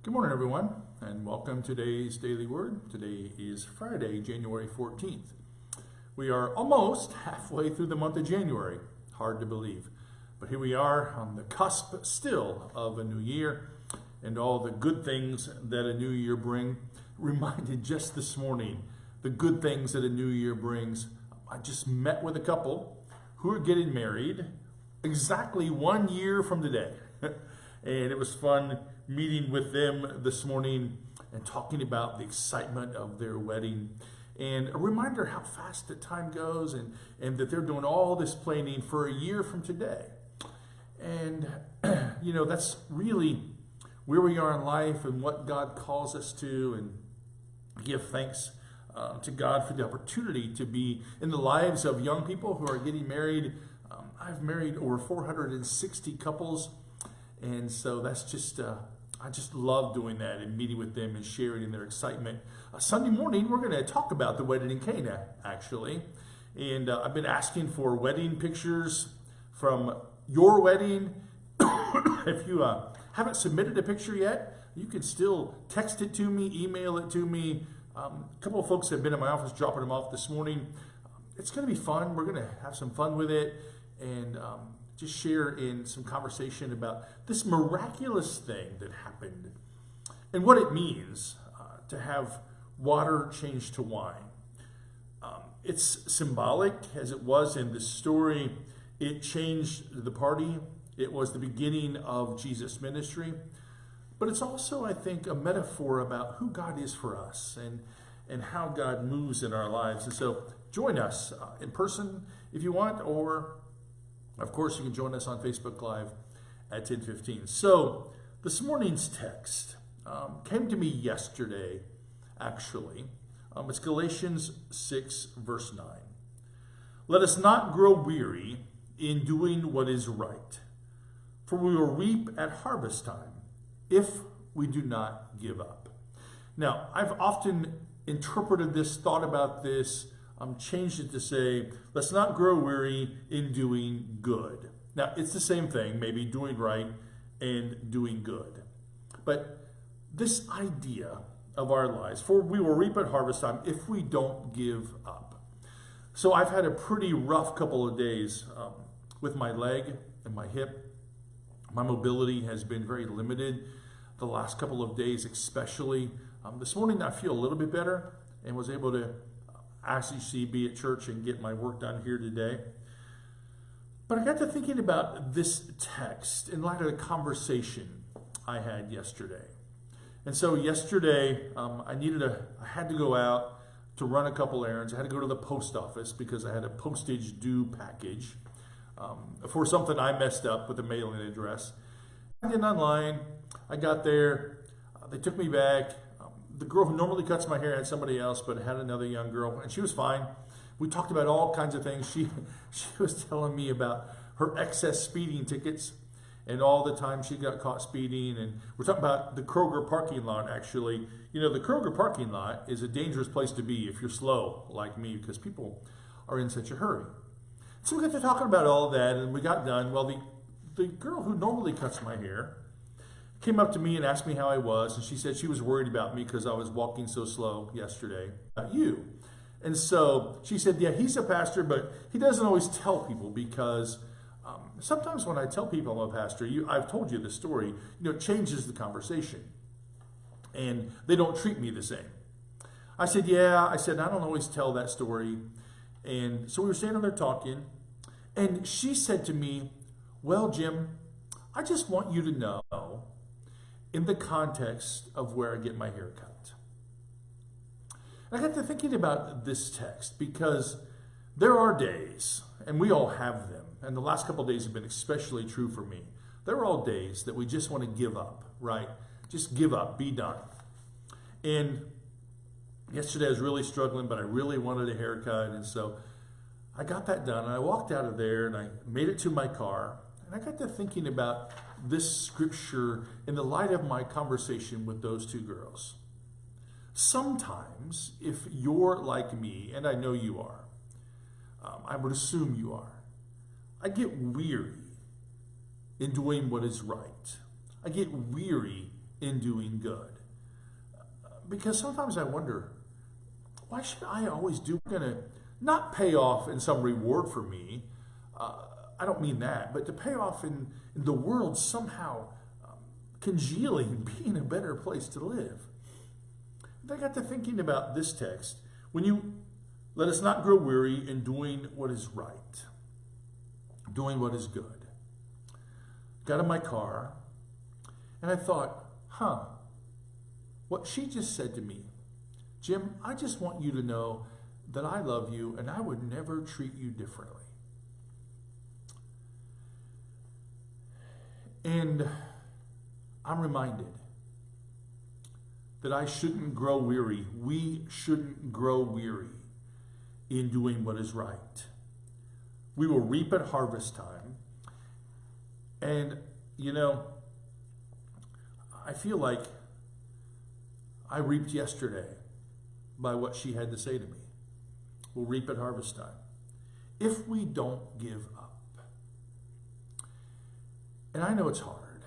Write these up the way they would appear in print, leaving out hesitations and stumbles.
Good morning, everyone, and welcome to today's Daily Word. Today is Friday, January 14th. We are almost halfway through the month of January. Hard to believe. But here we are on the cusp still of a new year and all the good things that a new year bring. Reminded just this morning, the good things that a new year brings. I just met with a couple who are getting married exactly 1 year from today. And it was fun meeting with them this morning and talking about the excitement of their wedding and a reminder how fast the time goes and that they're doing all this planning for a year from today. And, that's really where we are in life and what God calls us to, and give thanks to God for the opportunity to be in the lives of young people who are getting married. I've married over 460 couples. And so that's just, I just love doing that and meeting with them and sharing in their excitement. Sunday morning, we're going to talk about the wedding in Cana, actually. And I've been asking for wedding pictures from your wedding. If you haven't submitted a picture yet, you can still text it to me, email it to me. A couple of folks have been in my office dropping them off this morning. It's going to be fun. We're going to have some fun with it. And just share in some conversation about this miraculous thing that happened and what it means to have water changed to wine. It's symbolic, as it was in this story. It changed the party. It was the beginning of Jesus' ministry. But it's also, I think, a metaphor about who God is for us and how God moves in our lives. And so join us in person if you want, or of course, you can join us on Facebook Live at 10:15. So this morning's text came to me yesterday, actually. It's Galatians 6, verse 9. Let us not grow weary in doing what is right, for we will reap at harvest time if we do not give up. Now, I've often interpreted this, thought about this, changed it to say, let's not grow weary in doing good. Now, it's the same thing, maybe doing right and doing good. But this idea of our lives, for we will reap at harvest time if we don't give up. So I've had a pretty rough couple of days with my leg and my hip. My mobility has been very limited the last couple of days, especially. This morning I feel a little bit better and was able to actually be at church and get my work done here today. But I got to thinking about this text in light of the conversation I had yesterday. And so yesterday, I had to go out to run a couple errands. I had to go to the post office because I had a postage due package for something I messed up with the mailing address. I did online. I got there. They took me back. The girl who normally cuts my hair had somebody else, but had another young girl, and she was fine. We talked about all kinds of things. She was telling me about her excess speeding tickets and all the time she got caught speeding. And we're talking about the Kroger parking lot, actually. The Kroger parking lot is a dangerous place to be if you're slow like me, because people are in such a hurry. So we got to talking about all that, and we got done. Well, the girl who normally cuts my hair came up to me and asked me how I was, and she said she was worried about me because I was walking so slow yesterday. About you. And so she said, yeah, he's a pastor, but he doesn't always tell people because sometimes when I tell people I'm a pastor, I've told you the story, it changes the conversation. And they don't treat me the same. I said, yeah, I don't always tell that story. And so we were standing there talking, and she said to me, well, Jim, I just want you to know, in the context of where I get my hair cut. And I got to thinking about this text because there are days, and we all have them, and the last couple of days have been especially true for me. There are all days that we just want to give up, right? Just give up, be done. And yesterday I was really struggling, but I really wanted a haircut, and so I got that done, and I walked out of there, and I made it to my car, and I got to thinking about this scripture in the light of my conversation with those two girls. Sometimes, if you're like me, and I know you are, I would assume you are, I get weary in doing what is right. I get weary in doing good. Because sometimes I wonder, why should I always do going to not pay off in some reward for me? I don't mean that, but to pay off in the world somehow congealing, being a better place to live. And I got to thinking about this text. When you let us not grow weary in doing what is right, doing what is good. Got in my car, and I thought, what she just said to me, Jim, I just want you to know that I love you and I would never treat you differently. And I'm reminded that I shouldn't grow weary. We shouldn't grow weary in doing what is right. We will reap at harvest time. And, I feel like I reaped yesterday by what she had to say to me. We'll reap at harvest time if we don't give up. And I know it's hard.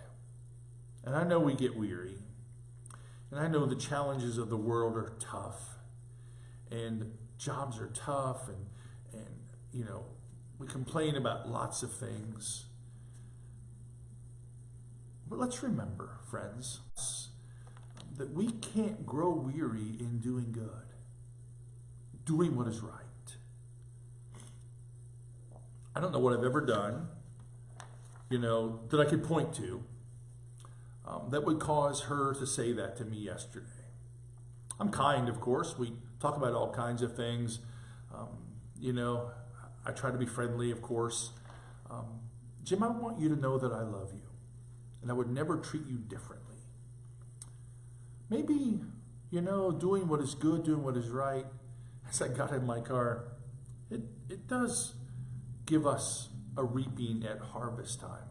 And I know we get weary. And I know the challenges of the world are tough. And jobs are tough. And we complain about lots of things. But let's remember, friends, that we can't grow weary in doing good, doing what is right. I don't know what I've ever done, that I could point to that would cause her to say that to me yesterday. I'm kind, of course. We talk about all kinds of things. I try to be friendly, of course. Jim, I want you to know that I love you, and I would never treat you differently. Maybe, doing what is good, doing what is right, as I got in my car, it does give us a reaping at harvest time.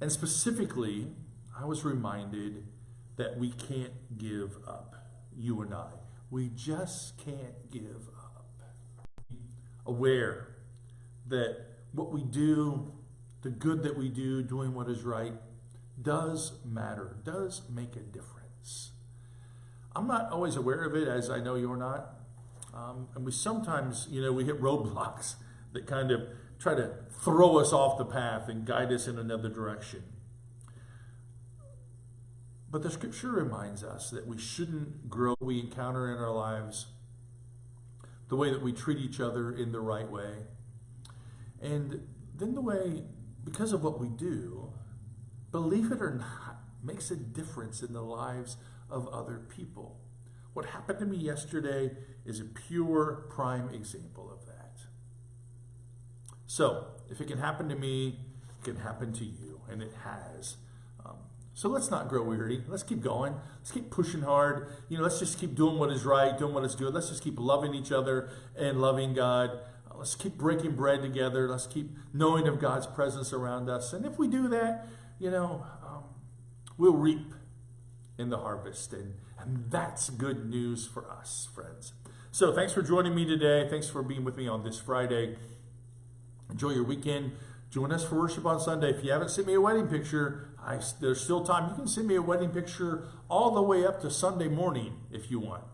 And specifically, I was reminded that we can't give up, you and I. We just can't give up. Aware that what we do, the good that we do, doing what is right, does matter, does make a difference. I'm not always aware of it, as I know you're not. And we sometimes, we hit roadblocks that kind of try to throw us off the path and guide us in another direction. But the scripture reminds us that we shouldn't grow we encounter in our lives, the way that we treat each other in the right way, and then the way, because of what we do, believe it or not, makes a difference in the lives of other people. What happened to me yesterday is a pure prime example of that. So, if it can happen to me, it can happen to you, and it has. So let's not grow weary. Let's keep going. Let's keep pushing hard. Let's just keep doing what is right, doing what is good. Let's just keep loving each other and loving God. Let's keep breaking bread together. Let's keep knowing of God's presence around us. And if we do that, we'll reap in the harvest. And that's good news for us, friends. So thanks for joining me today. Thanks for being with me on this Friday. Enjoy your weekend. Join us for worship on Sunday. If you haven't sent me a wedding picture, there's still time. You can send me a wedding picture all the way up to Sunday morning if you want.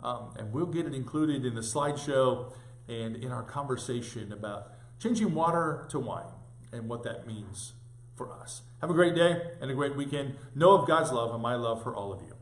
And we'll get it included in the slideshow and in our conversation about changing water to wine and what that means for us. Have a great day and a great weekend. Know of God's love and my love for all of you.